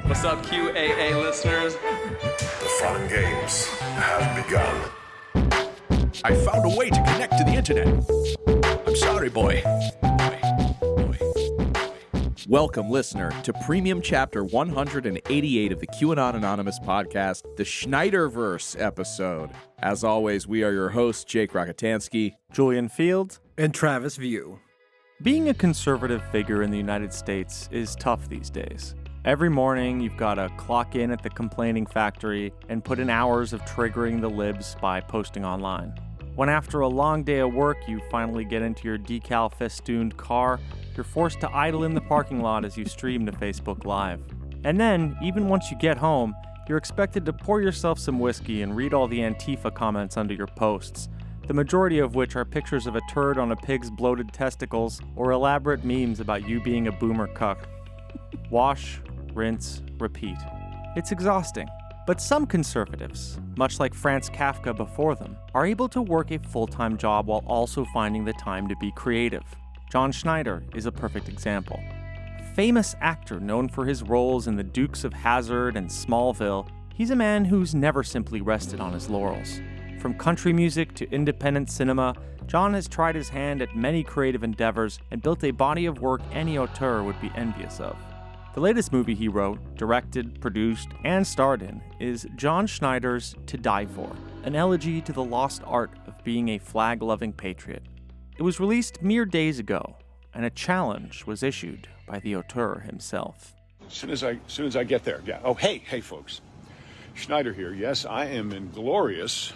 What's up, QAA listeners? The fun games have begun. I found a way to connect to the internet. I'm sorry, boy. Welcome, listener, to Premium Chapter 188 of the QAnon Anonymous podcast, the Schneiderverse episode. As always, we are your hosts, Jake Rockatansky, Julian Field, and Travis View. Being a conservative figure in the United States is tough these days. Every morning, you've got to clock in at the complaining factory and put in hours of triggering the libs by posting online. When after a long day of work, you finally get into your decal-festooned car, you're forced to idle in the parking lot as you stream to Facebook Live. And then, even once you get home, you're expected to pour yourself some whiskey and read all the Antifa comments under your posts, the majority of which are pictures of a turd on a pig's bloated testicles or elaborate memes about you being a boomer cuck. Wash, rinse, repeat. It's exhausting. But some conservatives, much like Franz Kafka before them, are able to work a full-time job while also finding the time to be creative. John Schneider is a perfect example. A famous actor known for his roles in The Dukes of Hazzard and Smallville, he's a man who's never simply rested on his laurels. From country music to independent cinema, John has tried his hand at many creative endeavors and built a body of work any auteur would be envious of. The latest movie he wrote, directed, produced, and starred in is John Schneider's To Die For, an elegy to the lost art of being a flag-loving patriot. It was released mere days ago, and a challenge was issued by the auteur himself. As soon as I get there, yeah. Oh, hey, folks. Schneider here. Yes, I am in glorious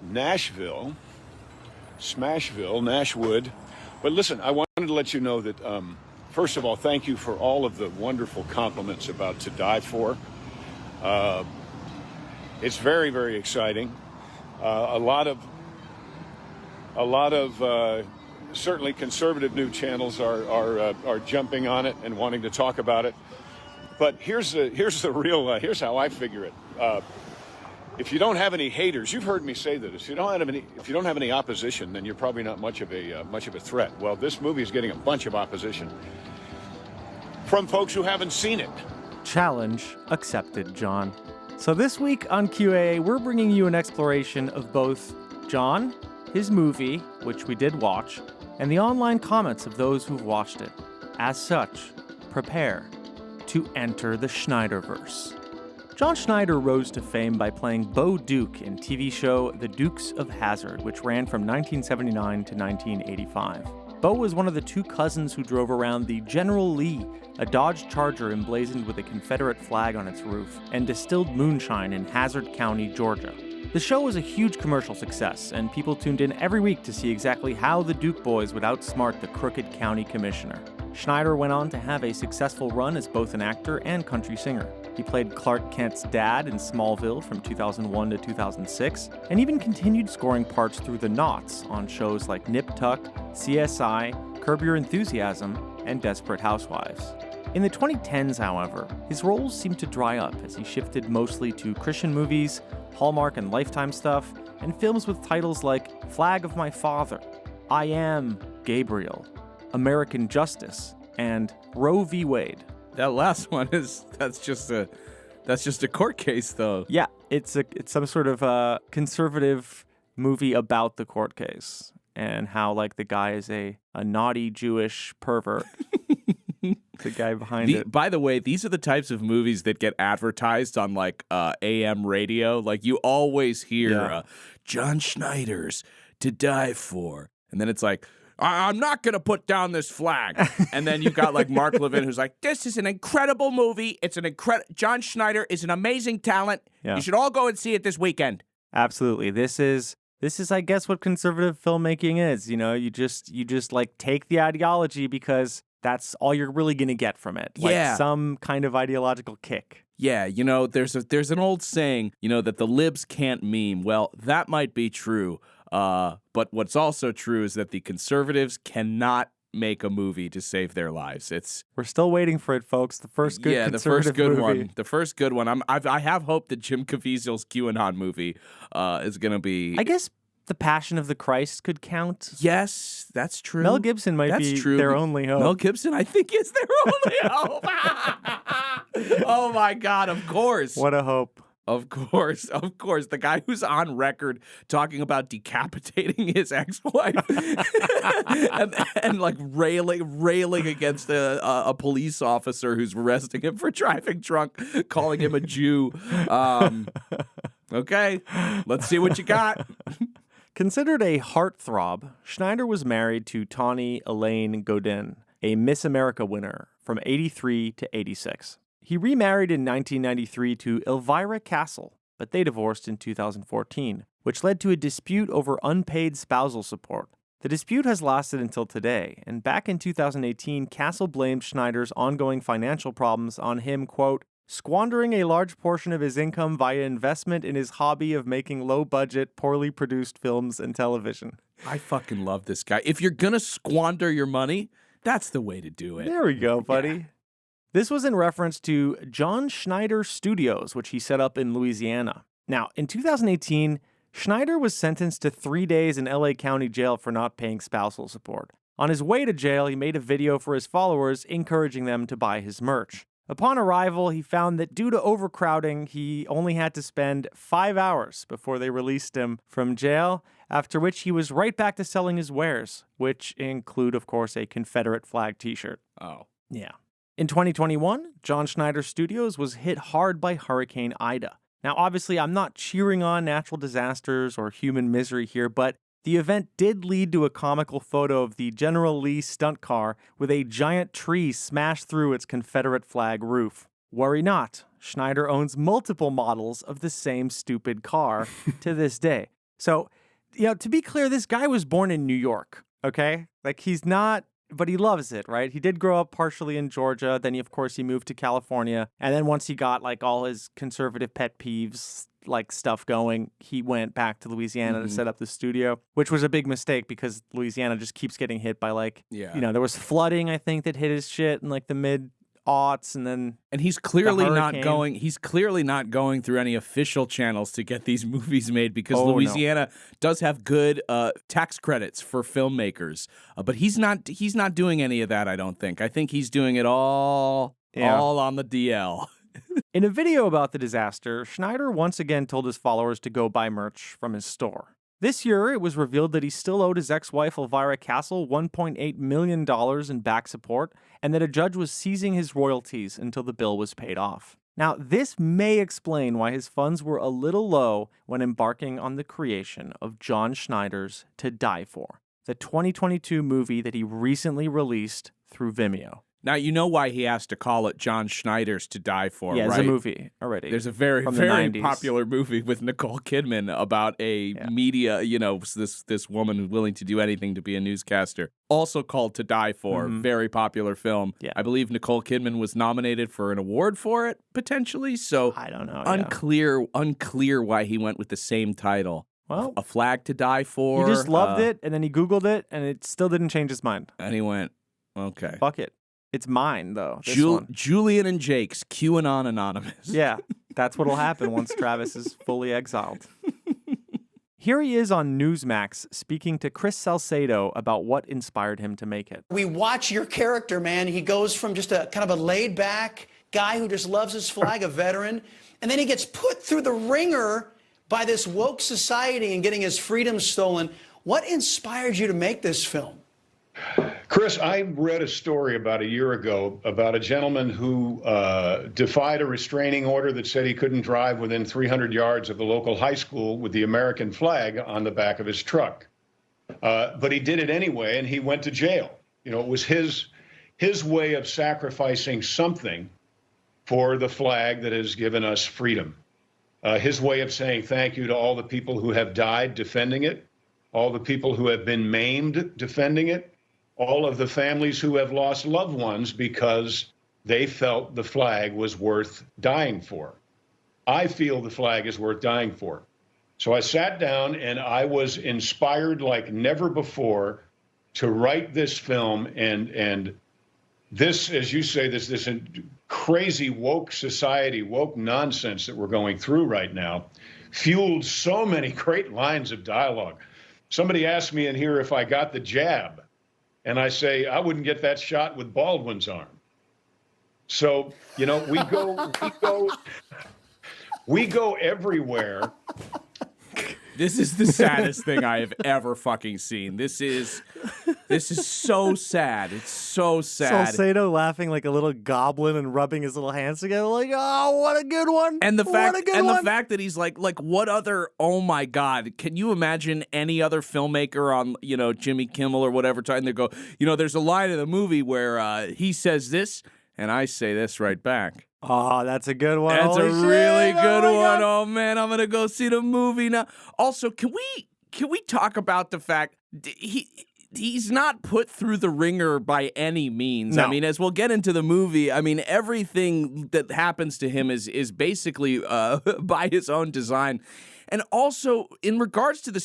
Nashville, Smashville, Nashwood. But listen, I wanted to let you know that, first of all, thank you for all of the wonderful compliments about To Die For. It's very, very exciting. A lot of certainly conservative news channels are jumping on it and wanting to talk about it. But here's how I figure it. If you don't have any haters, you've heard me say that. If you don't have any opposition, then you're probably not much of a threat. Well, this movie is getting a bunch of opposition from folks who haven't seen it. Challenge accepted, John. So this week on QA, we're bringing you an exploration of both John, his movie, which we did watch, and the online comments of those who've watched it. As such, prepare to enter the Schneiderverse. John Schneider rose to fame by playing Bo Duke in TV show The Dukes of Hazzard, which ran from 1979 to 1985. Bo was one of the two cousins who drove around the General Lee, a Dodge Charger emblazoned with a Confederate flag on its roof, and distilled moonshine in Hazzard County, Georgia. The show was a huge commercial success, and people tuned in every week to see exactly how the Duke boys would outsmart the crooked county commissioner. Schneider went on to have a successful run as both an actor and country singer. He played Clark Kent's dad in Smallville from 2001 to 2006, and even continued scoring parts through the Knots on shows like Nip Tuck, CSI, Curb Your Enthusiasm, and Desperate Housewives. In the 2010s, however, his roles seemed to dry up as he shifted mostly to Christian movies, Hallmark and Lifetime stuff, and films with titles like Flag of My Father, I Am Gabriel, American Justice, and Roe v. Wade. That last one that's just a court case, though. Yeah, it's some sort of conservative movie about the court case and how like the guy is a naughty Jewish pervert. The guy behind it. By the way, these are the types of movies that get advertised on like AM radio. Like you always hear John Schneider's To Die For, and then it's like, I'm not going to put down this flag. And then you've got like Mark Levin who's like, this is an incredible movie. It's John Schneider is an amazing talent. Yeah. You should all go and see it this weekend. Absolutely. This is, I guess, what conservative filmmaking is. You know, you just like take the ideology because that's all you're really going to get from it. Like some kind of ideological kick. Yeah, you know, there's an old saying, you know, that the libs can't meme. Well, that might be true. But what's also true is that the conservatives cannot make a movie to save their lives. We're still waiting for it, folks. The first good conservative movie. The first good one. I have hope that Jim Caviezel's QAnon movie is going to be. I guess The Passion of the Christ could count. Yes, that's true. Mel Gibson might be their only hope. Mel Gibson, I think, is their only hope. Oh my God, of course. What a hope. Of course. The guy who's on record talking about decapitating his ex-wife and like railing against a police officer who's arresting him for driving drunk, calling him a Jew. Okay, let's see what you got. Considered a heartthrob, Schneider was married to Tawny Elaine Godin, a Miss America winner from 83 to 86. He remarried in 1993 to Elvira Castle, but they divorced in 2014, which led to a dispute over unpaid spousal support. The dispute has lasted until today, and back in 2018, Castle blamed Schneider's ongoing financial problems on him, quote, squandering a large portion of his income via investment in his hobby of making low-budget, poorly produced films and television. I fucking love this guy. If you're gonna squander your money, that's the way to do it. There we go, buddy. Yeah. This was in reference to John Schneider Studios, which he set up in Louisiana. Now, in 2018, Schneider was sentenced to 3 days in LA County Jail for not paying spousal support. On his way to jail, he made a video for his followers encouraging them to buy his merch. Upon arrival, he found that due to overcrowding, he only had to spend 5 hours before they released him from jail, after which he was right back to selling his wares, which include, of course, a Confederate flag t-shirt. Oh. Yeah. In 2021, John Schneider Studios was hit hard by Hurricane Ida. Now, obviously, I'm not cheering on natural disasters or human misery here, but the event did lead to a comical photo of the General Lee stunt car with a giant tree smashed through its Confederate flag roof. Worry not, Schneider owns multiple models of the same stupid car to this day. So, to be clear, this guy was born in New York, okay? Like, he's not... But he loves it, right? He did grow up partially in Georgia. Then, of course, he moved to California. And then once he got, like, all his conservative pet peeves, like, stuff going, he went back to Louisiana to set up the studio, which was a big mistake because Louisiana just keeps getting hit by, like, there was flooding, I think, that hit his shit in, like, the mid-aughts. And he's clearly not going through any official channels to get these movies made because Louisiana does have good tax credits for filmmakers, but he's not doing any of that. I don't think. I think he's doing it all on the DL. In a video about the disaster, Schneider once again told his followers to go buy merch from his store. This year, it was revealed that he still owed his ex-wife Elvira Castle $1.8 million in back support, and that a judge was seizing his royalties until the bill was paid off. Now, this may explain why his funds were a little low when embarking on the creation of John Schneider's To Die For, the 2022 movie that he recently released through Vimeo. Now, you know why he has to call it John Schneider's To Die For, yeah, right? There's a movie already. There's a very, from very the 90s. popular movie with Nicole Kidman about a media, this woman who's willing to do anything to be a newscaster. Also called To Die For, very popular film. Yeah. I believe Nicole Kidman was nominated for an award for it, potentially. So I don't know. Unclear why he went with the same title. Well, A Flag to Die For. He just loved it, and then he Googled it, and it still didn't change his mind. And he went, okay. Fuck it. It's mine, though. This one. Julian and Jake's QAnon Anonymous. Yeah, that's what'll happen once Travis is fully exiled. Here he is on Newsmax speaking to Chris Salcedo about what inspired him to make it. We watch your character, man. He goes from just a kind of a laid-back guy who just loves his flag, a veteran, and then he gets put through the ringer by this woke society and getting his freedom stolen. What inspired you to make this film? Chris, I read a story about a year ago about a gentleman who defied a restraining order that said he couldn't drive within 300 yards of the local high school with the American flag on the back of his truck. But he did it anyway, and he went to jail. It was his way of sacrificing something for the flag that has given us freedom. His way of saying thank you to all the people who have died defending it, all the people who have been maimed defending it, all of the families who have lost loved ones because they felt the flag was worth dying for. I feel the flag is worth dying for. So I sat down and I was inspired like never before to write this film. And this, as you say, this crazy woke society, woke nonsense that we're going through right now, fueled so many great lines of dialogue. Somebody asked me in here if I got the jab. And I say, I wouldn't get that shot with Baldwin's arm. So, you know, we go everywhere. This is the saddest thing I have ever fucking seen. This is so sad. It's so sad. Salcedo laughing like a little goblin and rubbing his little hands together like, oh, what a good one. And the fact that he's like what other, oh my God, can you imagine any other filmmaker on, you know, Jimmy Kimmel or whatever time they go, you know, there's a line in the movie where he says this and I say this right back. Oh, that's a good one. That's Holy a really shit. good Oh one. God. Oh man, I'm gonna go see the movie now. Also, can we talk about the fact he's not put through the ringer by any means. No. I mean, as we'll get into the movie, I mean, everything that happens to him is basically by his own design. And also, in regards to the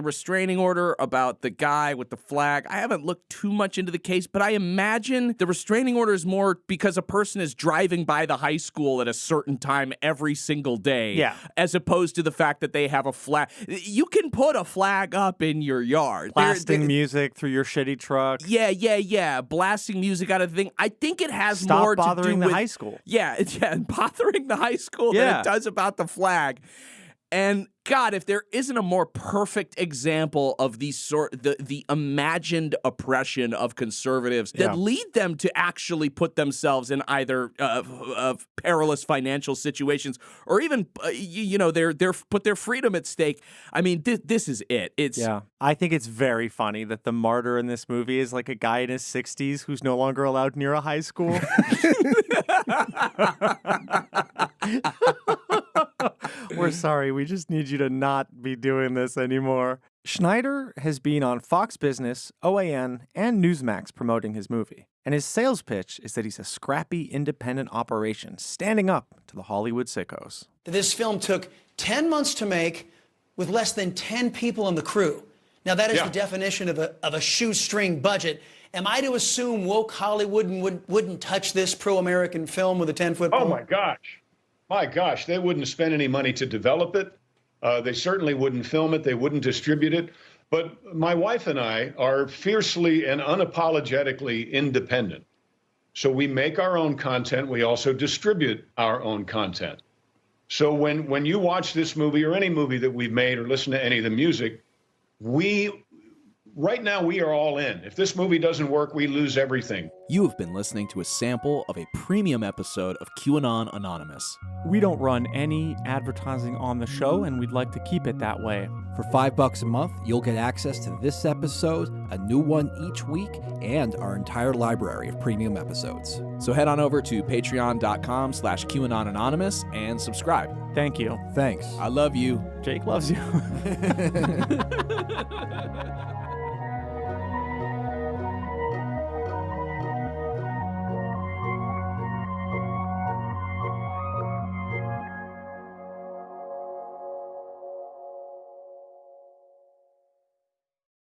restraining order about the guy with the flag, I haven't looked too much into the case, but I imagine the restraining order is more because a person is driving by the high school at a certain time every single day, as opposed to the fact that they have a flag. You can put a flag up in your yard. Blasting music through your shitty truck. Yeah. Blasting music out of the thing. I think it has Stop more to do bothering with the high school. Yeah, bothering the high school than it does about the flag. And God, if there isn't a more perfect example of the imagined oppression of conservatives that lead them to actually put themselves in either perilous financial situations or even they're put their freedom at stake. I mean, this is it. I think it's very funny that the martyr in this movie is like a guy in his 60s who's no longer allowed near a high school. We're sorry. We just need you to not be doing this anymore. Schneider has been on Fox Business, OAN, and Newsmax promoting his movie. And his sales pitch is that he's a scrappy, independent operation standing up to the Hollywood sickos. This film took 10 months to make with less than 10 people in the crew. Now, that is the definition of a shoestring budget. Am I to assume woke Hollywood wouldn't touch this pro-American film with a 10-foot pole? Oh, my gosh. My gosh, they wouldn't spend any money to develop it. They certainly wouldn't film it. They wouldn't distribute it. But my wife and I are fiercely and unapologetically independent. So we make our own content. We also distribute our own content. So when you watch this movie or any movie that we've made or listen to any of the music, right now we are all in. If this movie doesn't work, we lose everything. You have been listening to a sample of a premium episode of QAnon Anonymous. We don't run any advertising on the show, and we'd like to keep it that way. For $5 a month, you'll get access to this episode, a new one each week, and our entire library of premium episodes. So head on over to patreon.com/QAnon Anonymous and subscribe. Thank you. Thanks. I love you. Jake loves you.